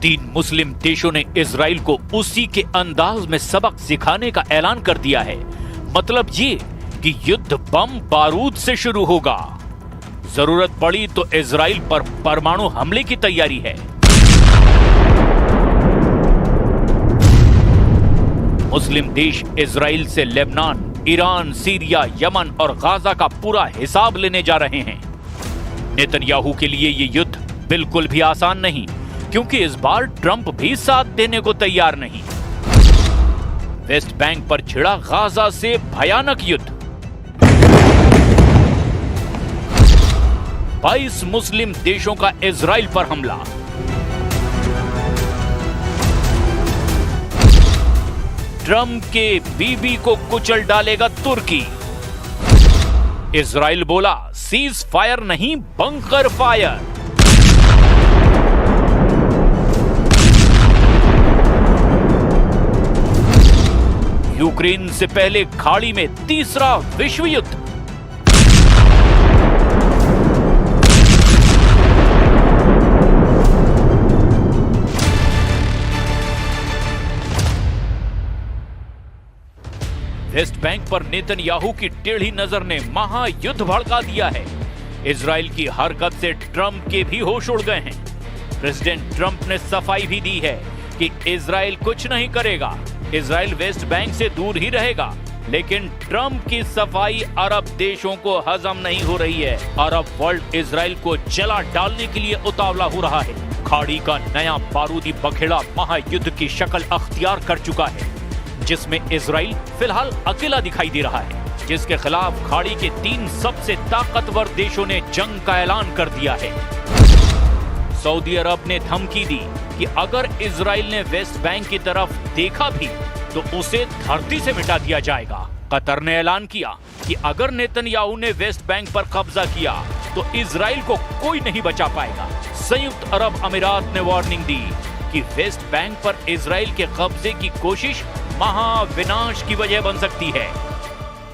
तीन मुस्लिम देशों ने इजराइल को उसी के अंदाज में सबक सिखाने का ऐलान कर दिया है। मतलब ये कि युद्ध बम बारूद से शुरू होगा। जरूरत पड़ी तो इजराइल पर परमाणु हमले की तैयारी है। मुस्लिम देश इजराइल से लेबनान, ईरान, सीरिया, यमन और गाजा का पूरा हिसाब लेने जा रहे हैं। नेतन्याहू के लिए ये युद्ध बिल्कुल भी आसान नहीं, क्योंकि इस बार ट्रंप भी साथ देने को तैयार नहीं। वेस्ट बैंक पर छिड़ा गाजा से भयानक युद्ध। 22 मुस्लिम देशों का इजराइल पर हमला। ट्रंप के बीबी को कुचल डालेगा तुर्की। इजराइल बोला सीज फायर नहीं, बंकर फायर। यूक्रेन से पहले खाड़ी में तीसरा विश्व युद्ध। वेस्ट बैंक पर नेतन्याहू की टेढ़ी नजर ने महायुद्ध भड़का दिया है। इजराइल की हरकत से ट्रंप के भी होश उड़ गए हैं। प्रेसिडेंट ट्रंप ने सफाई भी दी है कि इजराइल कुछ नहीं करेगा, इजराइल वेस्ट बैंक से दूर ही रहेगा। लेकिन ट्रंप की सफाई अरब देशों को हजम नहीं हो रही है। अरब वर्ल्ड इजराइल को जला डालने के लिए उतावला हो रहा है। खाड़ी का नया बारूदी बखेड़ा महायुद्ध की शक्ल अख्तियार कर चुका है, जिसमें इजराइल फिलहाल अकेला दिखाई दे रहा है, जिसके खिलाफ खाड़ी के 3 सबसे ताकतवर देशों ने जंग का ऐलान कर दिया है। सऊदी अरब ने धमकी दी कि अगर इजराइल ने वेस्ट बैंक की तरफ देखा भी तो उसे धरती से मिटा दिया जाएगा। कतर ने ऐलान किया कि अगर नेतन्याहू ने वेस्ट बैंक पर कब्जा किया तो इजराइल को कोई नहीं बचा पाएगा। संयुक्त अरब अमीरात ने वार्निंग दी कि वेस्ट बैंक पर इजराइल के कब्जे की कोशिश महाविनाश की वजह बन सकती है।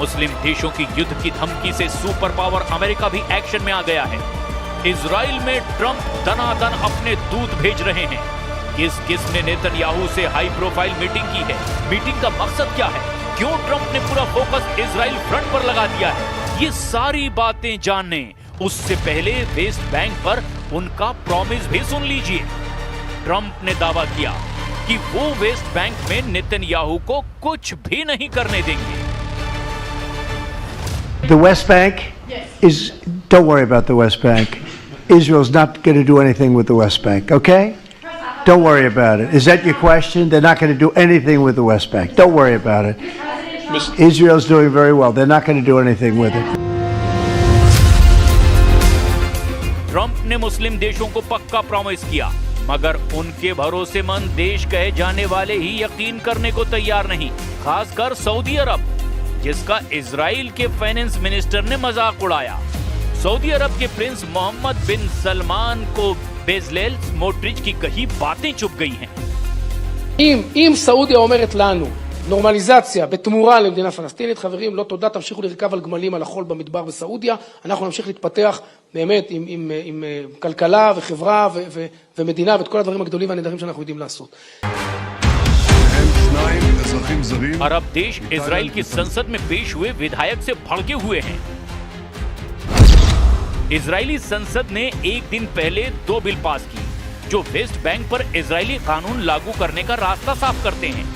मुस्लिम देशों की युद्ध की धमकी से सुपर पावर अमेरिका भी एक्शन में आ गया है। इजराइल में ट्रंप दनादन अपने दूत भेज रहे हैं। किस ने नेतन्याहू से हाई प्रोफाइल मीटिंग की है? मीटिंग का मकसद क्या है? क्यों ट्रंप ने पूरा फोकस इजराइल फ्रंट पर लगा दिया है? ये सारी बातें जानने उससे पहले वेस्ट बैंक पर उनका प्रॉमिस भी सुन लीजिए। ट्रंप ने दावा किया कि वो वेस्ट बैंक में नेतन्याहू को कुछ भी नहीं करने देंगे। The West Bank is, don't worry about the West Bank. Israel's not going to do anything with the West Bank, okay? Don't worry about it. Is that your question? They're not going to do anything with the West Bank. Don't worry about it. Israel's doing very well. They're not going to do anything with it. Trump ने मुस्लिम देशों को पक्का promise किया, मगर उनके भरोसेमंद देश कहे जाने वाले ही यकीन करने को तैयार नहीं, खासकर सऊदी अरब, जिसका इजराइल के फाइनेंस मिनिस्टर ने मजाक उड़ाया। सऊदी अरब के प्रिंस मोहम्मद बिन सलमान को बेजलेल स्मोट्रिच की कही बातें चुप गई हैं। אם סעודיה אומרת לנו נורמליזציה בתמורה למדינה פלסטינית, חברים, לא תודה, תמשיכו לרכב על גמלים על החול במדבר בסעודיה, אנחנו נמשיך להתפתח באמת עם כלכלה וחברה ומדינה ואת כל הדברים הגדולים והנהדרים שאנחנו יודעים לעשות. अरब देश इजराइल की संसद में पेश हुए विधायक से भड़के हुए हैं। इजरायली संसद ने एक दिन पहले 2 बिल पास की जो वेस्ट बैंक पर इजरायली कानून लागू करने का रास्ता साफ करते हैं।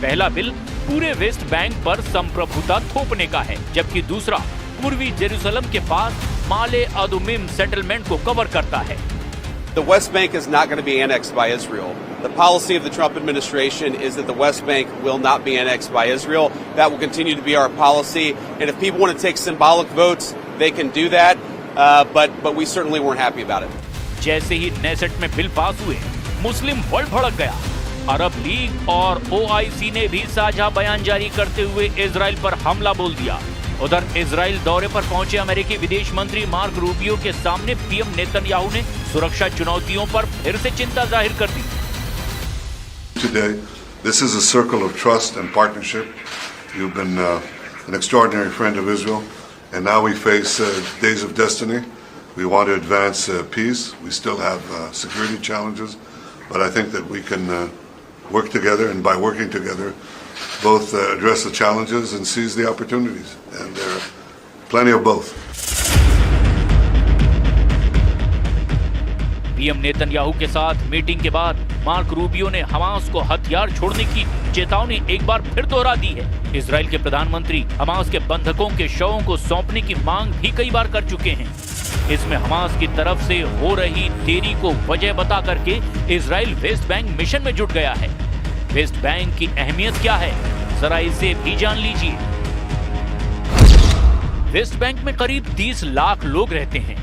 पहला बिल पूरे वेस्ट बैंक पर संप्रभुता थोपने का है, जबकि दूसरा पूर्वी जेरूसलम के पास माले अदुमिम सेटलमेंट को कवर करता है। The West Bank is not going to be annexed by Israel. The policy of the Trump administration is that the West Bank will not be annexed by Israel. That will continue to be our policy. And if people want to take symbolic votes, they can do that. But we certainly weren't happy about it. जैसे ही Knesset में bill pass हुए, मुस्लिम world भड़क गया। अरब league और OIC ने भी साझा बयान जारी करते हुए इजराइल पर हमला बोल दिया। उधर इजराइल दौरे पर पहुंचे अमेरिकी विदेश मंत्री मार्क रूबियो के सामने पीएम नेतन्याहू ने सुरक्षा चुनौतियों पर फिर से चिंता जाहिर कर दी। Today, this is a circle of trust and partnership. You've been an extraordinary friend of Israel, and now we face days of destiny. We want to advance peace. We still have security challenges, but I think that we can work together, and by working together, both address the challenges and seize the opportunities. And there are plenty of both. PM Netanyahu के साथ meeting के बाद mark Rubio ने Hamas को हथियार छोड़ने की चेतावनी एक बार फिर दोहरा दी है। इजराइल के प्रधानमंत्री हमास के बंधकों के शवों को सौंपने की मांग भी कई बार कर चुके हैं। इसमें हमास की तरफ से हो रही देरी को वजह बता करके इजराइल वेस्ट बैंक मिशन में जुट गया है। वेस्ट बैंक की अहमियत क्या है, जरा इसे भी जान लीजिए। वेस्ट बैंक में करीब 30 लाख लोग रहते हैं।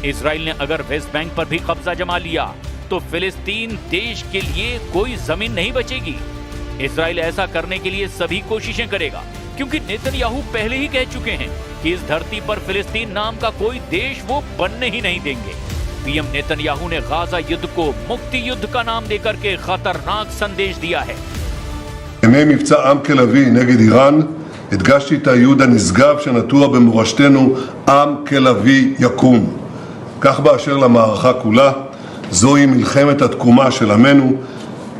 इजराइल ने अगर वेस्ट बैंक पर भी कब्जा जमा लिया तो फिलिस्तीन देश के लिए कोई जमीन नहीं बचेगी। इजराइल ऐसा करने के लिए सभी कोशिशें करेगा, क्योंकि नेतन्याहू पहले ही कह चुके हैं कि इस धरती पर फिलिस्तीन नाम का कोई देश वो बनने ही नहीं देंगे। पीएम नेतन्याहू ने गाजा युद्ध को मुक्ति युद्ध का नाम देकर के खतरनाक संदेश दिया है। ימי מבצע עם כלבי נגד איראן הדגשתי את הייעוד הנשגב שנטוע במורשתנו עם כלבי יקום. כך באשר למערכה כולה, זוהי מלחמת התקומה של עמנו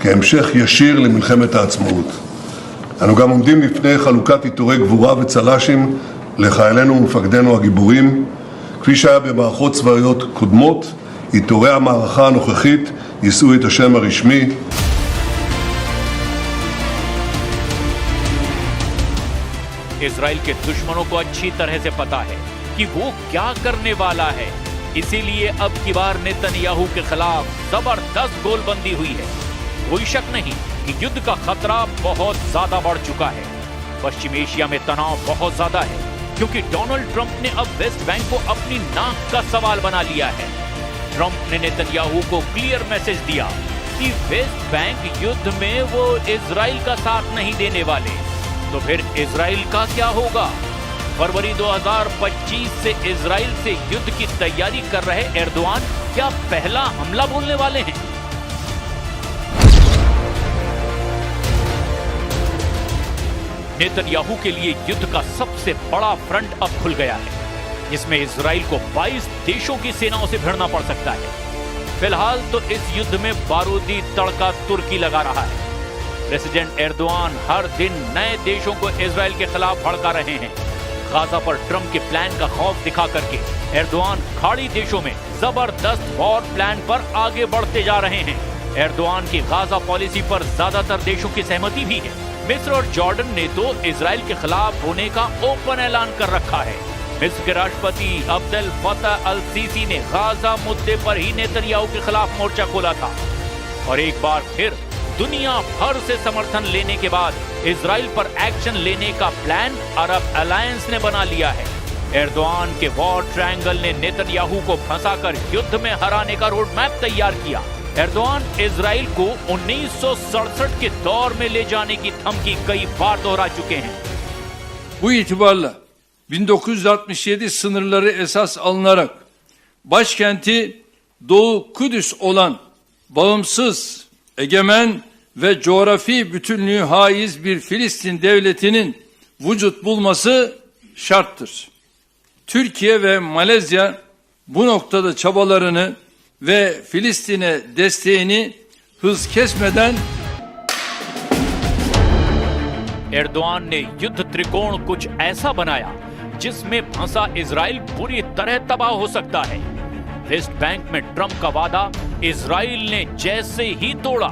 כהמשך ישיר למלחמת העצמאות. אנו גם עומדים לפני חלוקת עיטורי גבורה וצל"שים לחיילינו ומפקדינו הגיבורים. כפי שהיה במערכות צבאיות קודמות, עיטורי המערכה הנוכחית יישאו את השם הרשמי. इजराइल के दुश्मनों को अच्छी तरह से पता है कि वो क्या करने वाला है, इसीलिए अब की बार नेतन्याहू के खिलाफ जबरदस्त गोलबंदी हुई है। कोई शक नहीं कि युद्ध का खतरा बहुत ज्यादा बढ़ चुका है। पश्चिम एशिया में तनाव बहुत ज्यादा है, क्योंकि डोनाल्ड ट्रंप ने अब वेस्ट बैंक को अपनी नाक का सवाल बना लिया है। ट्रंप ने नेतन्याहू को क्लियर मैसेज दिया कि वेस्ट बैंक युद्ध में वो इजराइल का साथ नहीं देने वाले। तो फिर इजराइल का क्या होगा? फरवरी 2025 से इजराइल से युद्ध की तैयारी कर रहे एर्दोआन क्या पहला हमला बोलने वाले हैं? नेतन्याहू के लिए युद्ध का सबसे बड़ा फ्रंट अब खुल गया है, जिसमें इजराइल को 22 देशों की सेनाओं से भिड़ना पड़ सकता है। फिलहाल तो इस युद्ध में बारूदी तड़का तुर्की लगा रहा है। प्रेसिडेंट एर्दोआन हर दिन नए देशों को इजराइल के खिलाफ भड़का रहे हैं। गाजा पर ट्रंप के प्लान का खौफ दिखा करके एर्दोआन खाड़ी देशों में जबरदस्त वॉर प्लान पर आगे बढ़ते जा रहे हैं। एर्दोआन की गाजा पॉलिसी पर ज्यादातर देशों की सहमति भी है। मिस्र और जॉर्डन ने तो इजराइल के खिलाफ होने का ओपन ऐलान कर रखा है। मिस्र के राष्ट्रपति अब्देल फतह अल सीसी ने गाजा मुद्दे पर ही नेतन्याहू के खिलाफ मोर्चा खोला था। और एक बार फिर दुनिया भर से समर्थन लेने के बाद इजराइल पर एक्शन लेने का प्लान अरब अलायंस ने बना लिया है। एर्दोआन के वॉर ट्रायंगल ने नेतन्याहू को फंसाकर युद्ध में हराने का रोड मैप तैयार किया। एर्दोआन इजराइल को 1967 के दौर में ले जाने की धमकी कई बार दोहरा चुके हैं। Bu itibarla 1967 sınırları esas alınarak başkenti Doğu Kudüs olan bağımsız, egemen ve coğrafi bütünlüğü haiz bir Filistin devletinin vücut bulması şarttır. Türkiye ve Malezya bu noktada çabalarını ve Filistin'e desteğini hız kesmeden Erdogan ने युद्ध त्रिकोण कुछ ऐसा बनाया जिसमें फंसा Israel पूरी तरह तबाह हो सकता है। वेस्ट बैंक में ट्रंप का वादा इजराइल ने जैसे ही तोड़ा,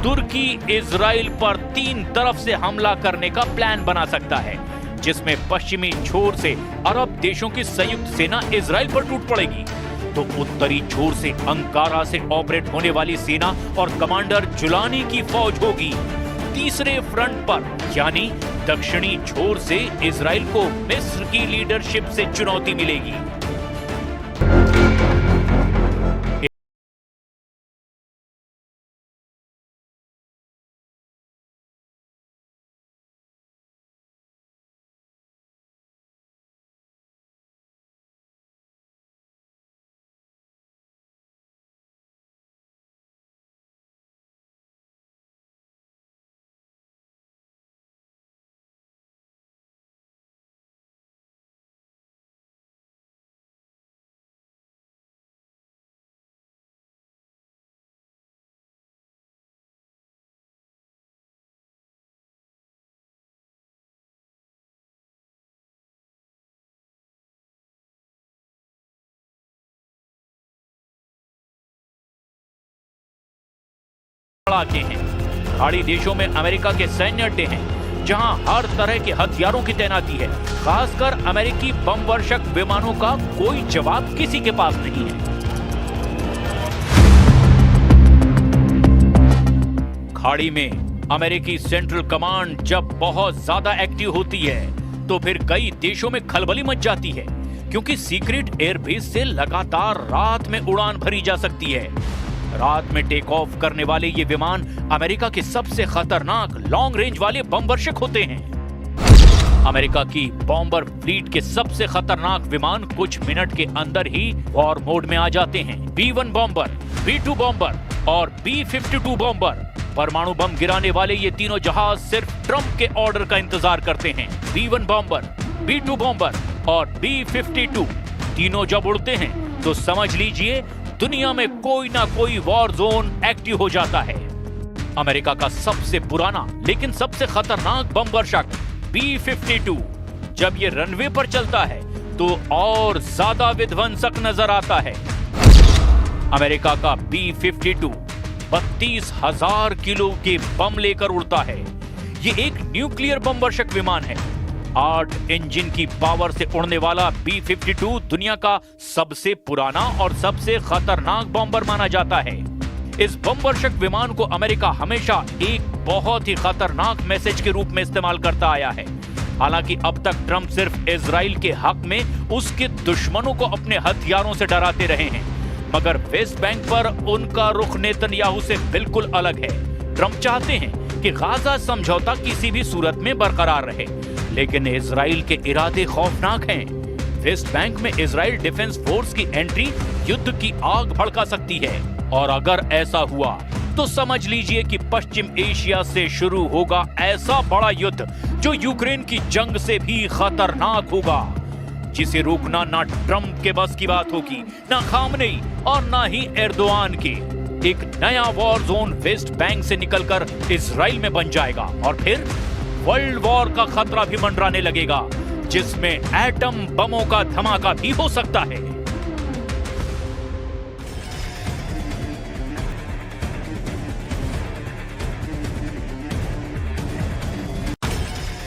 तुर्की इजराइल पर 3 तरफ से हमला करने का प्लान बना सकता है, जिसमें पश्चिमी छोर से अरब देशों की संयुक्त सेना इजराइल पर टूट पड़ेगी, तो उत्तरी छोर से अंकारा से ऑपरेट होने वाली सेना और कमांडर जुलानी की फौज होगी। तीसरे फ्रंट पर यानी दक्षिणी छोर से इजराइल को मिस्र की लीडरशिप से चुनौती मिलेगी। के हैं। खाड़ी देशों में अमेरिका के सैन्य अड्डे हैं, जहां हर तरह के हथियारों की तैनाती है। खासकर अमेरिकी बम वर्षक विमानों का कोई जवाब किसी के पास नहीं है। खाड़ी में अमेरिकी सेंट्रल कमांड जब बहुत ज्यादा एक्टिव होती है तो फिर कई देशों में खलबली मच जाती है, क्योंकि सीक्रेट एयरबेस से लगातार रात में उड़ान भरी जा सकती है। रात में टेक ऑफ करने वाले ये विमान अमेरिका के सबसे खतरनाक लॉन्ग रेंज वाले बम वर्षक होते हैं। अमेरिका की बॉम्बर फ्लीट के सबसे खतरनाक विमान कुछ मिनट के अंदर ही वॉर मोड में आ जाते हैं। B-1 बॉम्बर, B-2 बॉम्बर और B-52 बॉम्बर, परमाणु बम गिराने वाले ये तीनों जहाज सिर्फ ट्रंप के ऑर्डर का इंतजार करते हैं। B-1 बॉम्बर, B-2 बॉम्बर और B-52 तीनों जब उड़ते हैं तो समझ लीजिए दुनिया में कोई ना कोई वॉर जोन एक्टिव हो जाता है। अमेरिका का सबसे पुराना लेकिन सबसे खतरनाक बम वर्षक B-52 जब ये रनवे पर चलता है तो और ज्यादा विध्वंसक नजर आता है। अमेरिका का B-52 32,000 किलो के बम लेकर उड़ता है। ये एक न्यूक्लियर बम वर्षक विमान है। 8 इंजन की पावर से उड़ने वाला B-52 दुनिया का सबसे पुराना और सबसे खतरनाक बॉम्बर माना जाता है। इस बम वर्षक विमान को अमेरिका हमेशा एक बहुत ही खतरनाक मैसेज के रूप में इस्तेमाल करता आया है। हालांकि अब तक ट्रंप सिर्फ इजराइल के हक में उसके दुश्मनों को अपने हथियारों से डराते रहे हैं, मगर वेस्ट बैंक पर उनका रुख नेतन्याहू से बिल्कुल अलग है। ट्रंप चाहते हैं कि गाजा समझौता किसी भी सूरत में बरकरार रहे, लेकिन इजराइल के इरादे खौफनाक हैं। वेस्ट बैंक में इजराइल डिफेंस फोर्स की एंट्री युद्ध की आग भड़का सकती है, और अगर ऐसा हुआ तो समझ लीजिए कि पश्चिम एशिया से शुरू होगा ऐसा बड़ा युद्ध जो यूक्रेन की जंग से भी खतरनाक होगा, जिसे रोकना ना ट्रंप के बस की बात होगी, ना खामनेई और ना ही एर्दोआन की। एक नया वॉर जोन वेस्ट बैंक से निकलकर इजराइल में बन जाएगा, और फिर वर्ल्ड वॉर का खतरा भी मंडराने लगेगा, जिसमें एटम बमों का धमाका भी हो सकता है।